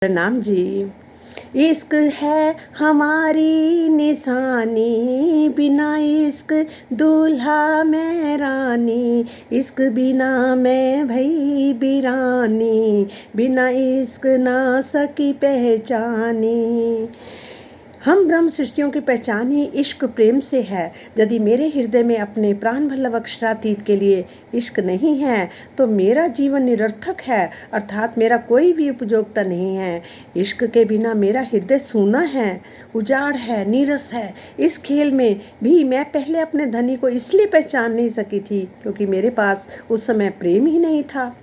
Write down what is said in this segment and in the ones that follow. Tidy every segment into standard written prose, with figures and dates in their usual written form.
प्रणाम जी। इश्क है हमारी निशानी, बिना इश्क दूल्हा मैं रानी, इश्क बिना मैं भई बिरानी, बिना इश्क ना सकी पहचानी। हम ब्रह्म सृष्टियों की पहचान ही इश्क प्रेम से है। यदि मेरे हृदय में अपने प्राण वल्लभ अक्षरातीत के लिए इश्क नहीं है तो मेरा जीवन निरर्थक है, अर्थात मेरा कोई भी उपयोगिता नहीं है। इश्क के बिना मेरा हृदय सूना है, उजाड़ है, नीरस है। इस खेल में भी मैं पहले अपने धनी को इसलिए पहचान नहीं सकी थी क्योंकि मेरे पास उस समय प्रेम ही नहीं था।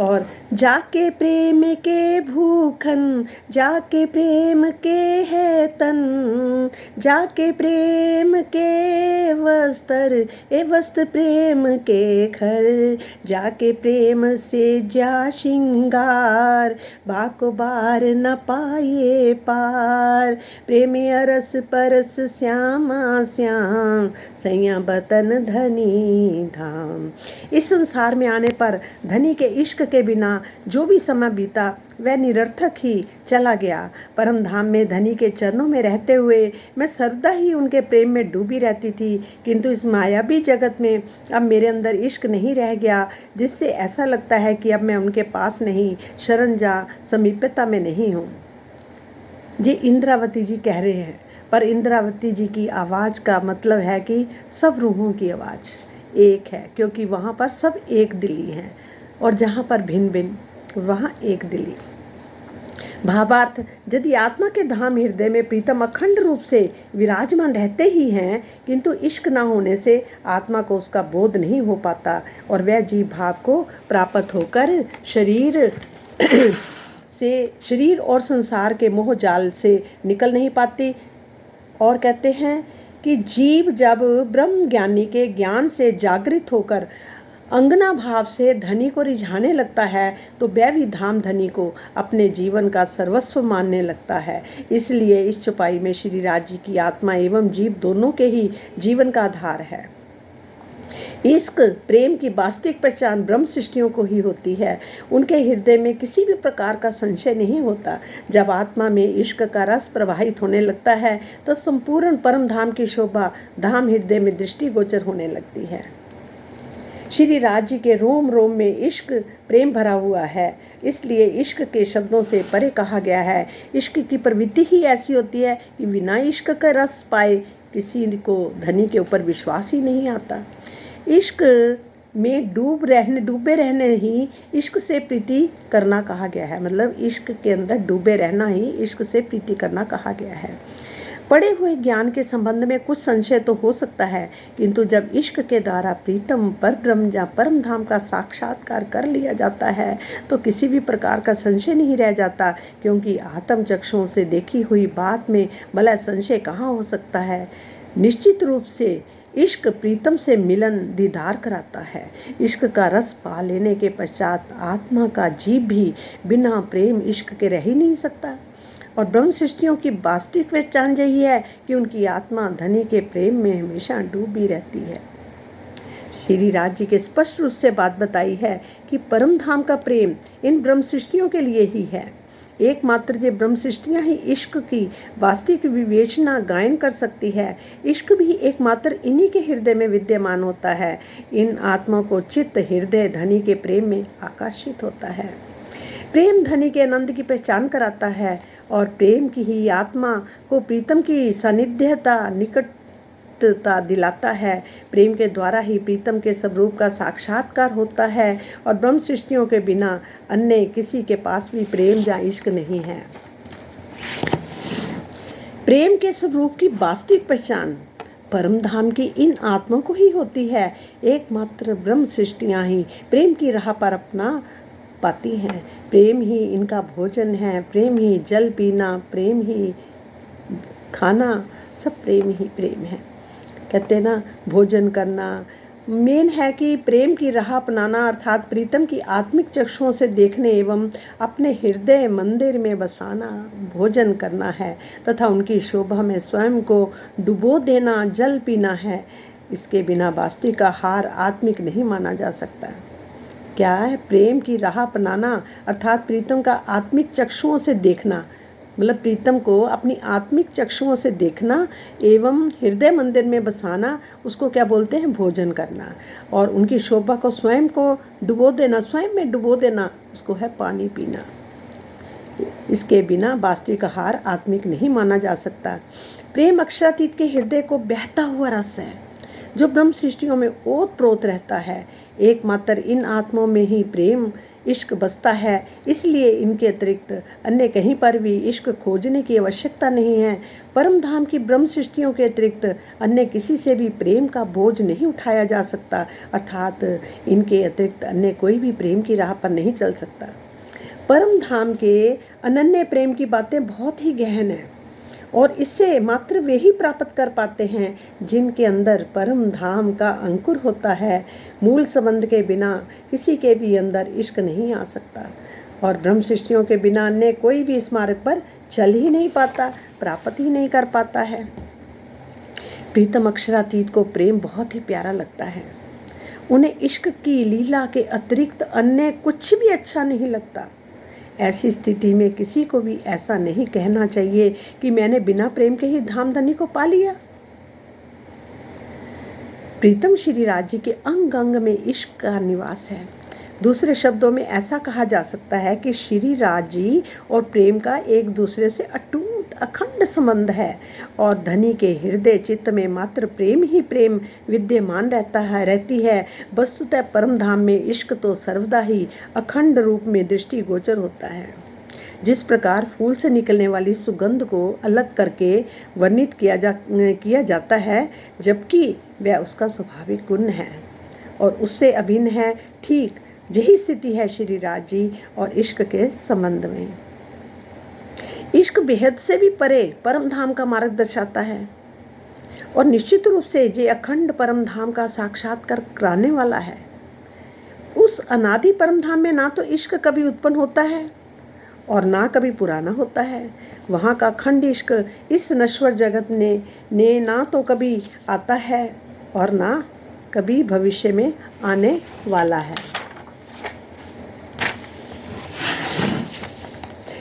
और जाके प्रेम के भूखन, जाके प्रेम के है तन, जाके प्रेम के वस्त्र, ए वस्त्र प्रेम के घर, जाके प्रेम से जा श्रृंगार, बाको बार न पाए पार, प्रेमी अरस परस श्यामा श्याम, सैया बतन धनी धाम। इस संसार में आने पर धनी के इश्क के बिना जो भी समय बीता वह निरर्थक ही चला गया। परम धाम में धनी के चरणों में रहते हुए मैं सर्वदा ही उनके प्रेम में डूबी रहती थी, किंतु इस मायावी जगत में अब मेरे अंदर इश्क नहीं रह गया, जिससे ऐसा लगता है कि अब मैं उनके पास नहीं, शरण जा समीपता में नहीं हूँ। जी इंद्रावती जी कह रहे हैं, पर इंद्रावती जी की आवाज़ का मतलब है कि सब रूहों की आवाज़ एक है, क्योंकि वहाँ पर सब एक दिली हैं और जहाँ पर भिन्न भिन्न वहाँ एक दिली। भावार्थ, यदि आत्मा के धाम हृदय में प्रीतम अखंड रूप से विराजमान रहते ही हैं, किंतु इश्क न होने से आत्मा को उसका बोध नहीं हो पाता और वह जीव भाव को प्राप्त होकर शरीर और संसार के मोह जाल से निकल नहीं पाती। और कहते हैं कि जीव जब ब्रह्म ज्ञानी के ज्ञान से जागृत होकर अंगना भाव से धनी को रिझाने लगता है तो वह भी धाम धनी को अपने जीवन का सर्वस्व मानने लगता है। इसलिए इस चौपाई में श्री राज जी की आत्मा एवं जीव दोनों के ही जीवन का आधार है। इश्क प्रेम की वास्तविक पहचान ब्रह्म सृष्टियों को ही होती है। उनके हृदय में किसी भी प्रकार का संशय नहीं होता। जब आत्मा में इश्क का रस प्रवाहित होने लगता है तो संपूर्ण परम धाम की शोभा धाम हृदय में दृष्टिगोचर होने लगती है। श्री राज जी के रोम रोम में इश्क प्रेम भरा हुआ है, इसलिए इश्क के शब्दों से परे कहा गया है। इश्क की प्रवृत्ति ही ऐसी होती है कि बिना इश्क का रस पाए किसी को धनी के ऊपर विश्वास ही नहीं आता। इश्क में डूबे रहने ही इश्क से प्रीति करना कहा गया है। मतलब इश्क के अंदर डूबे रहना ही इश्क से प्रीति करना कहा गया है। पढ़े हुए ज्ञान के संबंध में कुछ संशय तो हो सकता है, किंतु जब इश्क के द्वारा प्रीतम पर ब्रह्म या परम धाम का साक्षात्कार कर लिया जाता है तो किसी भी प्रकार का संशय नहीं रह जाता, क्योंकि आत्म चक्षुओं से देखी हुई बात में भला संशय कहाँ हो सकता है। निश्चित रूप से इश्क प्रीतम से मिलन दीदार कराता है। इश्क का रस पा लेने के पश्चात आत्मा का जीव भी बिना प्रेम इश्क के रह ही नहीं सकता। और ब्रह्म सृष्टियों की वास्तविक पहचान यही है कि उनकी आत्मा धनी के प्रेम में हमेशा डूबी रहती है। श्री राज जी के स्पष्ट रूप से बात बताई है कि परम धाम का प्रेम इन ब्रह्म सृष्टियों के लिए ही है। एकमात्र ये ब्रह्म सृष्टियाँ ही इश्क की वास्तविक विवेचना गायन कर सकती है। इश्क भी एकमात्र इन्हीं के हृदय में विद्यमान होता है। इन आत्मा को चित्त हृदय धनी के प्रेम में आकर्षित होता है। प्रेम धनी के आनंद की पहचान कराता है और प्रेम की ही आत्मा को प्रीतम की सानिध्यता निकटता दिलाता है। प्रेम के द्वारा ही प्रीतम के स्वरूप का साक्षात्कार होता है और ब्रह्म सृष्टियों के बिना अन्य किसी के पास भी प्रेम या इश्क नहीं है। प्रेम के स्वरूप की वास्तविक पहचान परम धाम की इन आत्माओं को ही होती है। एकमात्र ब्रह्म सृष्टियाँ ही प्रेम की राह पर अपना पाती हैं। प्रेम ही इनका भोजन है, प्रेम ही जल पीना, प्रेम ही खाना, सब प्रेम ही प्रेम है। कहते हैं ना, भोजन करना मेन है कि प्रेम की राह अपनाना, अर्थात प्रीतम की आत्मिक चक्षुओं से देखने एवं अपने हृदय मंदिर में बसाना भोजन करना है तथा उनकी शोभा में स्वयं को डुबो देना जल पीना है। इसके बिना वास्तविक आहार आत्मिक नहीं माना जा सकता। क्या है? प्रेम की राह अपनाना अर्थात प्रीतम का आत्मिक चक्षुओं से देखना, मतलब प्रीतम को अपनी आत्मिक चक्षुओं से देखना एवं हृदय मंदिर में बसाना, उसको क्या बोलते हैं? भोजन करना। और उनकी शोभा को स्वयं को डुबो देना, स्वयं में डुबो देना, उसको है पानी पीना। इसके बिना वास्तविक आहार आत्मिक नहीं माना जा सकता। प्रेम अक्षरातीत के हृदय को बहता हुआ रस है जो ब्रह्म सृष्टियों में ओत प्रोत रहता है। एकमात्र इन आत्माओं में ही प्रेम इश्क बसता है, इसलिए इनके अतिरिक्त अन्य कहीं पर भी इश्क खोजने की आवश्यकता नहीं है। परम धाम की ब्रह्म सृष्टियों के अतिरिक्त अन्य किसी से भी प्रेम का बोझ नहीं उठाया जा सकता, अर्थात इनके अतिरिक्त अन्य कोई भी प्रेम की राह पर नहीं चल सकता। परम धाम के अनन्य प्रेम की बातें बहुत ही गहन हैं और इससे मात्र वे ही प्राप्त कर पाते हैं जिनके अंदर परम धाम का अंकुर होता है। मूल संबंध के बिना किसी के भी अंदर इश्क नहीं आ सकता और ब्रह्म सृष्टियों के बिना अन्य कोई भी इस मार्ग पर चल ही नहीं पाता, प्राप्त ही नहीं कर पाता है। प्रीतम अक्षरातीत को प्रेम बहुत ही प्यारा लगता है। उन्हें इश्क की लीला के अतिरिक्त अन्य कुछ भी अच्छा नहीं लगता। ऐसी स्थिति में किसी को भी ऐसा नहीं कहना चाहिए कि मैंने बिना प्रेम के ही धामधनी को पा लिया। प्रीतम श्री राज जी के अंग अंग में इश्क का निवास है। दूसरे शब्दों में ऐसा कहा जा सकता है कि श्री राज जी और प्रेम का एक दूसरे से अटूट अखंड संबंध है और धनी के हृदय चित्त में मात्र प्रेम ही प्रेम विद्यमान रहती है। वस्तुतः परम धाम में इश्क तो सर्वदा ही अखंड रूप में दृष्टिगोचर होता है। जिस प्रकार फूल से निकलने वाली सुगंध को अलग करके वर्णित किया जाता है, जबकि वह उसका स्वाभाविक गुण है और उससे अभिन्न है, ठीक यही स्थिति है श्री राज जी और इश्क के संबंध में। इश्क बेहद से भी परे परम धाम का मार्ग दर्शाता है और निश्चित रूप से ये अखंड परम धाम का साक्षात्कार कराने वाला है। उस अनादि परम धाम में ना तो इश्क कभी उत्पन्न होता है और ना कभी पुराना होता है। वहाँ का अखंड इश्क इस नश्वर जगत ने ना तो कभी आता है और ना कभी भविष्य में आने वाला है।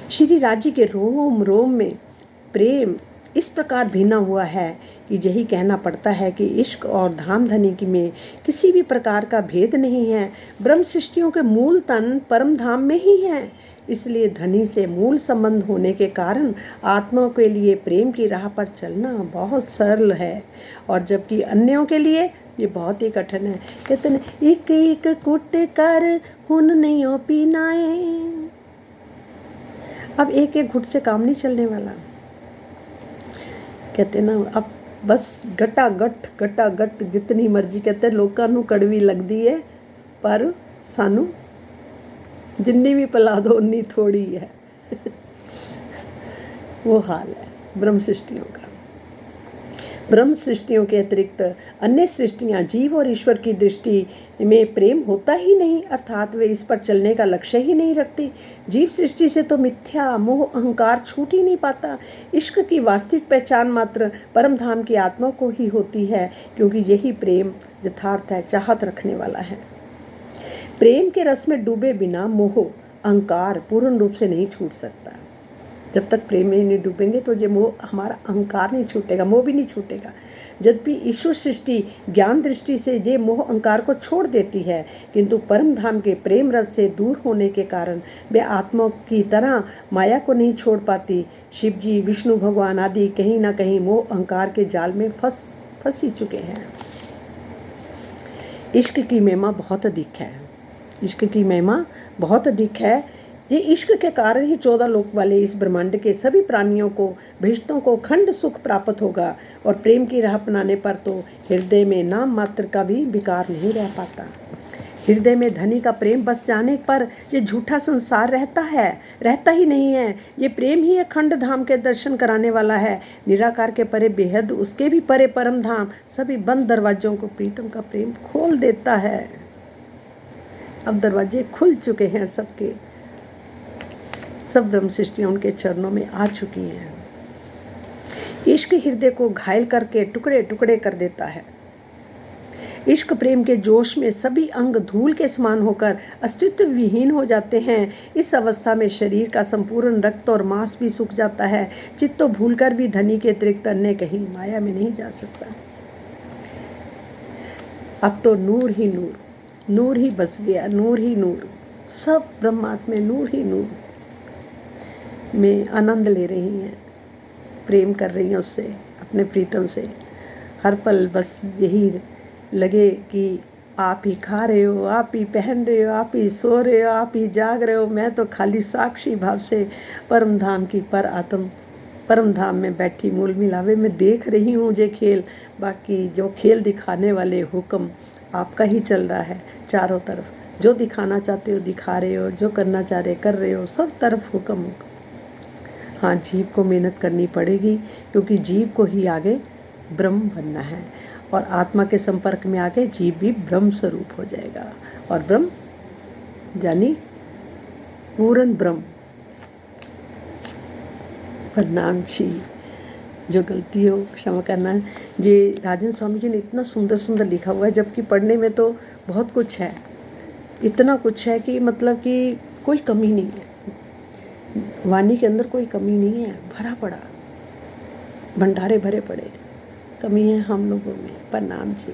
श्री राज जी के रोम रोम में प्रेम इस प्रकार भिना हुआ है कि यही कहना पड़ता है कि इश्क और धामधनी की में किसी भी प्रकार का भेद नहीं है। ब्रह्म सृष्टियों के मूल तन परम धाम में ही है। इसलिए धनी से मूल संबंध होने के कारण आत्मा के लिए प्रेम की राह पर चलना बहुत सरल है और जबकि अन्यों के लिए ये बहुत ही कठिन है। कहते हैं एक एक कुट कर हुन नहीं हो पीनाए। अब एक एक घुट से काम नहीं चलने वाला। कहते ना अब बस गटा गट जितनी मर्जी कहते लोकां नूं कड़वी लगदी है पर सानू जिन्नी भी पिला दो उन्नी थोड़ी है। वो हाल है ब्रह्म सृष्टियों का। ब्रह्म सृष्टियों के अतिरिक्त अन्य सृष्टियाँ जीव और ईश्वर की दृष्टि में प्रेम होता ही नहीं, अर्थात वे इस पर चलने का लक्ष्य ही नहीं रखती। जीव सृष्टि से तो मिथ्या मोह अहंकार छूट ही नहीं पाता। इश्क की वास्तविक पहचान मात्र परम धाम की आत्मा को ही होती है, क्योंकि यही प्रेम यथार्थ है, चाहत रखने वाला है। प्रेम के रस में डूबे बिना मोह अहंकार पूर्ण रूप से नहीं छूट सकता। जब तक प्रेम में नहीं डूबेंगे तो ये मोह हमारा अहंकार नहीं छूटेगा, मोह भी नहीं छूटेगा। जब भी ईश्वर सृष्टि ज्ञान दृष्टि से ये मोह अहंकार को छोड़ देती है, किंतु परम धाम के प्रेम रस से दूर होने के कारण वे आत्मा की तरह माया को नहीं छोड़ पाती। शिव जी, विष्णु भगवान आदि कहीं ना कहीं मोह अहंकार के जाल में फंस ही चुके हैं। इश्क की महिमा बहुत अधिक है। इश्क की महिमा बहुत अधिक है। ये इश्क के कारण ही 14 लोक वाले इस ब्रह्मांड के सभी प्राणियों को, भ्रष्टों को खंड सुख प्राप्त होगा और प्रेम की राह अपनाने पर तो हृदय में नाम मात्र का भी विकार नहीं रह पाता। हृदय में धनी का प्रेम बस जाने पर ये झूठा संसार रहता ही नहीं है। ये प्रेम ही अखंड धाम के दर्शन कराने वाला है। निराकार के परे बेहद, उसके भी परे परम धाम सभी बंद दरवाजों को प्रीतम का प्रेम खोल देता है। अब दरवाजे खुल चुके हैं सबके, सब ब्रह्म सृष्टियाँ उनके चरणों में आ चुकी हैं। इश्क हृदय को घायल करके टुकड़े टुकड़े कर देता है। इश्क प्रेम के जोश में सभी अंग धूल के समान होकर अस्तित्व विहीन हो जाते हैं। इस अवस्था में शरीर का संपूर्ण रक्त और मांस भी सूख जाता है। चित्त तो भूलकर भी धनी के अतिरिक्त अन्य कहीं माया में नहीं जा सकता। अब तो नूर ही नूर, नूर ही बस गया, नूर ही नूर, सब ब्रह्मात्मा नूर ही नूर में आनंद ले रही हैं, प्रेम कर रही हैं उससे, अपने प्रीतम से। हर पल बस यही लगे कि आप ही खा रहे हो, आप ही पहन रहे हो, आप ही सो रहे हो, आप ही जाग रहे हो। मैं तो खाली साक्षी भाव से परम धाम की पर आत्म परम धाम में बैठी मूल मिलावे में देख रही हूँ ये खेल। बाकी जो खेल दिखाने वाले हुक्म आपका ही चल रहा है चारों तरफ। जो दिखाना चाहते हो दिखा रहे हो, जो करना चाह रहे कर रहे हो, सब तरफ हुक्म। हाँ, जीव को मेहनत करनी पड़ेगी, क्योंकि जीव को ही आगे ब्रह्म बनना है, और आत्मा के संपर्क में आके जीव भी ब्रह्म स्वरूप हो जाएगा। और ब्रह्म यानी पूर्ण ब्रह्म। प्रणाम जी, जो गलती हो क्षमा करना। ये राजन स्वामी जी ने इतना सुंदर सुंदर लिखा हुआ है, जबकि पढ़ने में तो बहुत कुछ है, इतना कुछ है कि मतलब कि कोई कमी नहीं है, वाणी के अंदर कोई कमी नहीं है, भरा पड़ा भंडारे भरे पड़े। कमी है हम लोगों में। प्रणाम जी।